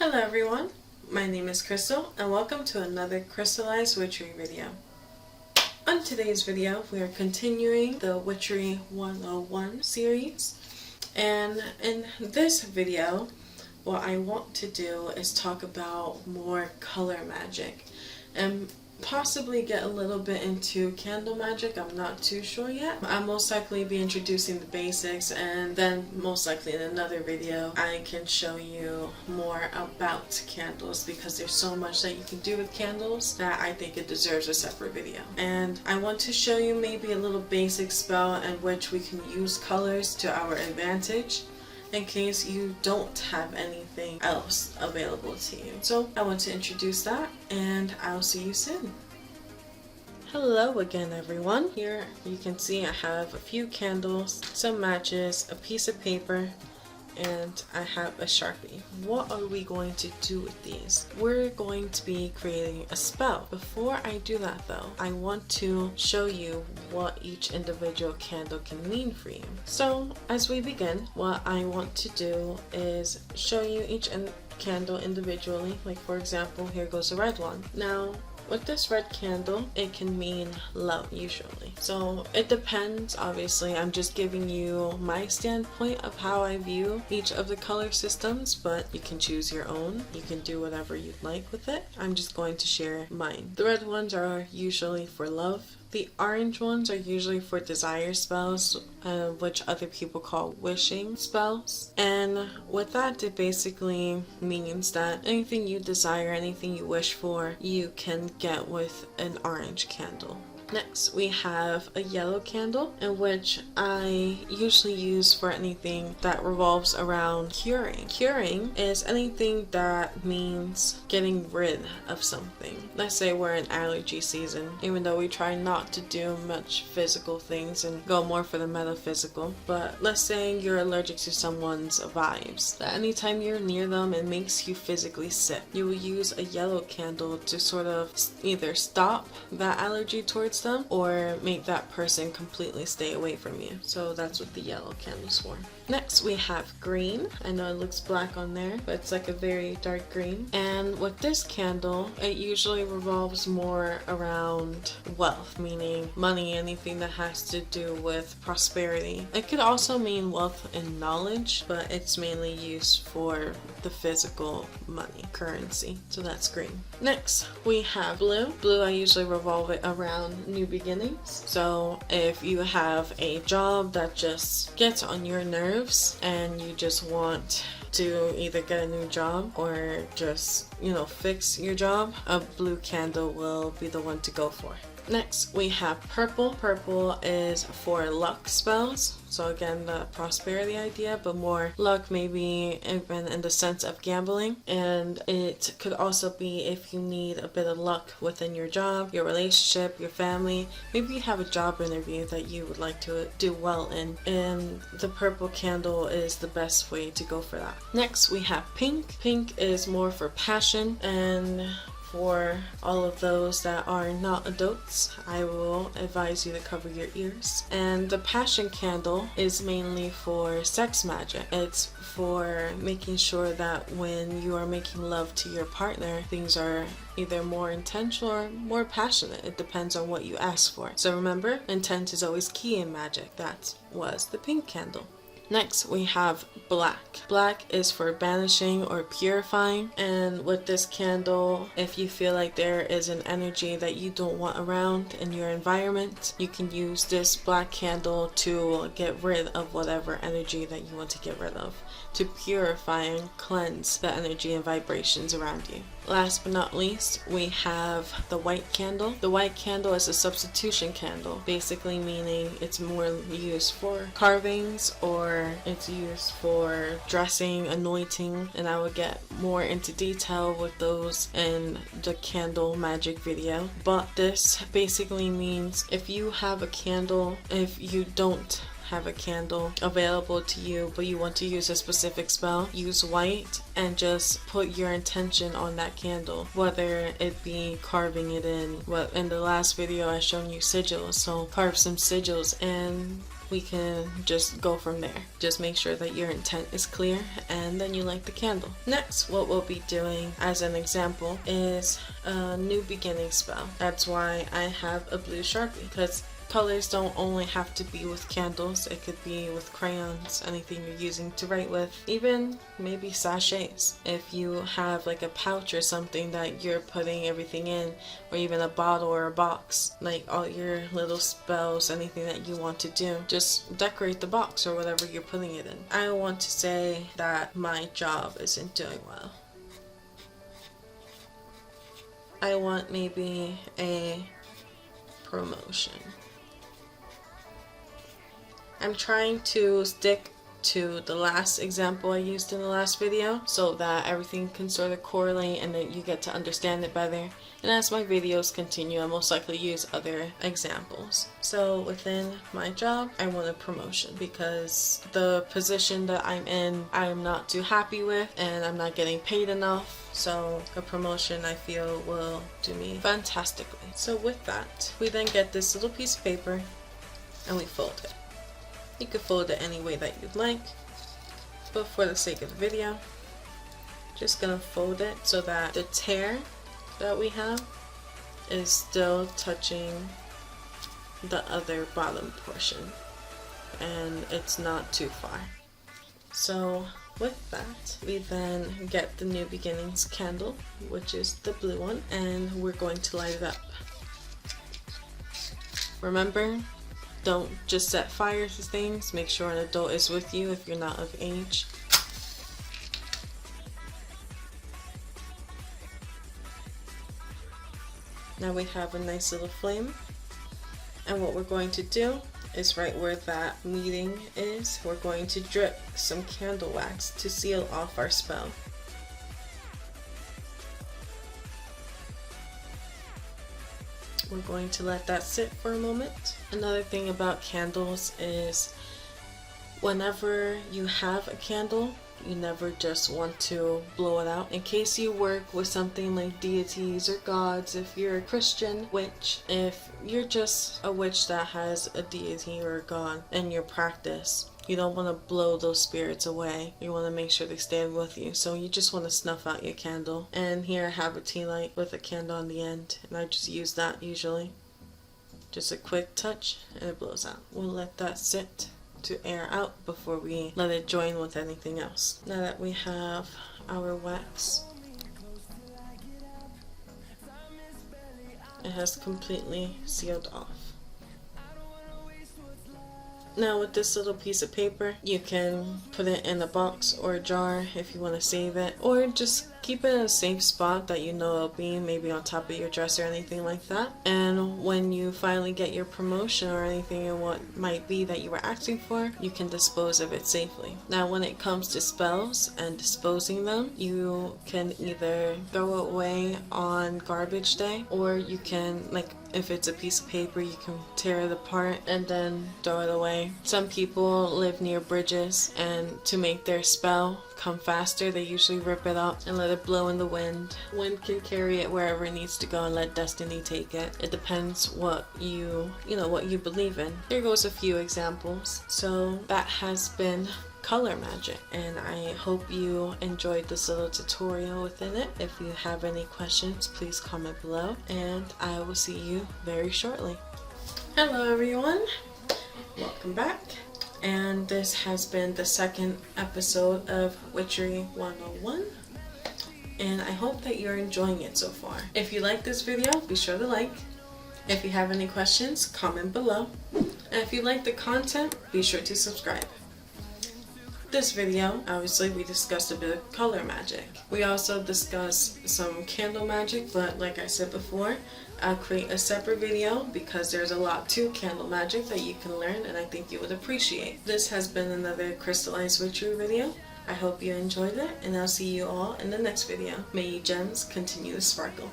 Hello everyone, my name is Crystal and welcome to another Crystalized Witchery video. On today's video, we are continuing the Witchery 101 series, and in this video, what I want to do is talk about more color magic and possibly get a little bit into candle magic. I'm not too sure yet. I'll most likely be introducing the basics, and then most likely in another video I can show you more about candles, because there's so much that you can do with candles that I think it deserves a separate video. And I want to show you maybe a little basic spell in which we can use colors to our advantage in case you don't have anything else available to you. So I want to introduce that, and I'll see you soon. Hello again everyone. Here you can see I have a few candles, some matches, a piece of paper, and I have a Sharpie. What are we going to do with these? We're going to be creating a spell. Before I do that though, I want to show you what each individual candle can mean for you. So as we begin, what I want to do is show you each candle individually. Like for example, here goes a red one. Now with this red candle, it can mean love usually. So it depends, obviously. I'm just giving you my standpoint of how I view each of the color systems, but you can choose your own. You can do whatever you'd like with it. I'm just going to share mine. The red ones are usually for love. The orange ones are usually for desire spells, which other people call wishing spells. And with that, it basically means that anything you desire, anything you wish for, you can get with an orange candle. Next, we have a yellow candle, in which I usually use for anything that revolves around curing. Curing is anything that means getting rid of something. Let's say we're in allergy season, even though we try not to do much physical things and go more for the metaphysical. But let's say you're allergic to someone's vibes, that anytime you're near them, it makes you physically sick. You will use a yellow candle to sort of either stop that allergy towards them or make that person completely stay away from you. So that's what the yellow candle's for. Next we have green. I know it looks black on there, but it's like a very dark green. And with this candle, it usually revolves more around wealth, meaning money, anything that has to do with prosperity. It could also mean wealth and knowledge, but it's mainly used for the physical money, currency. So that's green. Next we have blue. Blue, I usually revolve it around new beginnings. So if you have a job that just gets on your nerves and you just want to either get a new job or just, fix your job, a blue candle will be the one to go for. Next we have purple. Purple is for luck spells. So again, the prosperity idea, but more luck, maybe even in the sense of gambling. And it could also be if you need a bit of luck within your job, your relationship, your family. Maybe you have a job interview that you would like to do well in, and the purple candle is the best way to go for that. Next we have pink. Pink is more for passion, and for all of those that are not adults, I will advise you to cover your ears. And the passion candle is mainly for sex magic. It's for making sure that when you are making love to your partner, things are either more intentional or more passionate. It depends on what you ask for. So remember, intent is always key in magic. That was the pink candle. Next we have black. Black is for banishing or purifying, and with this candle, if you feel like there is an energy that you don't want around in your environment, you can use this black candle to get rid of whatever energy that you want to get rid of, to purify and cleanse the energy and vibrations around you. Last but not least, we have the white candle. The white candle is a substitution candle, basically meaning it's more used for carvings or it's used for dressing, anointing, and I will get more into detail with those in the candle magic video. But this basically means if you have a candle, if you don't have a candle available to you but you want to use a specific spell, use white and just put your intention on that candle, whether it be carving it in. Well, in the last video I shown you sigils, so carve some sigils and we can just go from there. Just make sure that your intent is clear and then you light the candle. Next, what we'll be doing as an example is a new beginning spell. That's why I have a blue Sharpie, because colors don't only have to be with candles. It could be with crayons, anything you're using to write with, even maybe sachets. If you have like a pouch or something that you're putting everything in, or even a bottle or a box, like all your little spells, anything that you want to do, just decorate the box or whatever you're putting it in. I want to say that my job isn't doing well. I want maybe a promotion. I'm trying to stick to the last example I used in the last video so that everything can sort of correlate and that you get to understand it better. And as my videos continue, I'll most likely use other examples. So within my job, I want a promotion because the position that I'm in, I'm not too happy with and I'm not getting paid enough. So a promotion I feel will do me fantastically. So with that, we then get this little piece of paper and we fold it. You could fold it any way that you'd like, but for the sake of the video, just gonna fold it so that the tear that we have is still touching the other bottom portion and it's not too far. So with that, we then get the New Beginnings candle, which is the blue one, and we're going to light it up. Remember, don't just set fire to things. Make sure an adult is with you if you're not of age. Now we have a nice little flame. And what we're going to do is right where that meeting is, we're going to drip some candle wax to seal off our spell. We're going to let that sit for a moment. Another thing about candles is whenever you have a candle, you never just want to blow it out. In case you work with something like deities or gods, if you're a Christian witch, if you're just a witch that has a deity or a god in your practice, you don't want to blow those spirits away. You want to make sure they stay with you. So you just want to snuff out your candle. And here I have a tea light with a candle on the end. And I just use that usually. Just a quick touch and it blows out. We'll let that sit to air out before we let it join with anything else. Now that we have our wax, it has completely sealed off. Now with this little piece of paper, you can put it in a box or a jar if you want to save it, or just keep it in a safe spot that you know it'll be, maybe on top of your dresser or anything like that. And when you finally get your promotion or anything and what might be that you were asking for, you can dispose of it safely. Now when it comes to spells and disposing them, you can either throw it away on garbage day, or you can, like if it's a piece of paper, you can tear it apart and then throw it away. Some people live near bridges, and to make their spell come faster, they usually rip it up and let it blow in the wind. Wind can carry it wherever it needs to go and let destiny take it. It depends what you believe in. Here goes a few examples. So that has been color magic, and I hope you enjoyed this little tutorial within it. If you have any questions, please comment below, and I will see you very shortly. Hello everyone, welcome back. And this has been the second episode of Witchery 101. And I hope that you're enjoying it so far. If you like this video, be sure to like. If you have any questions, comment below. And if you like the content, be sure to subscribe. This video, obviously, we discussed a bit of color magic. We also discussed some candle magic, but like I said before, I'll create a separate video because there's a lot to candle magic that you can learn and I think you would appreciate. This has been another Crystalized Witchery video. I hope you enjoyed it, and I'll see you all in the next video. May your gems continue to sparkle.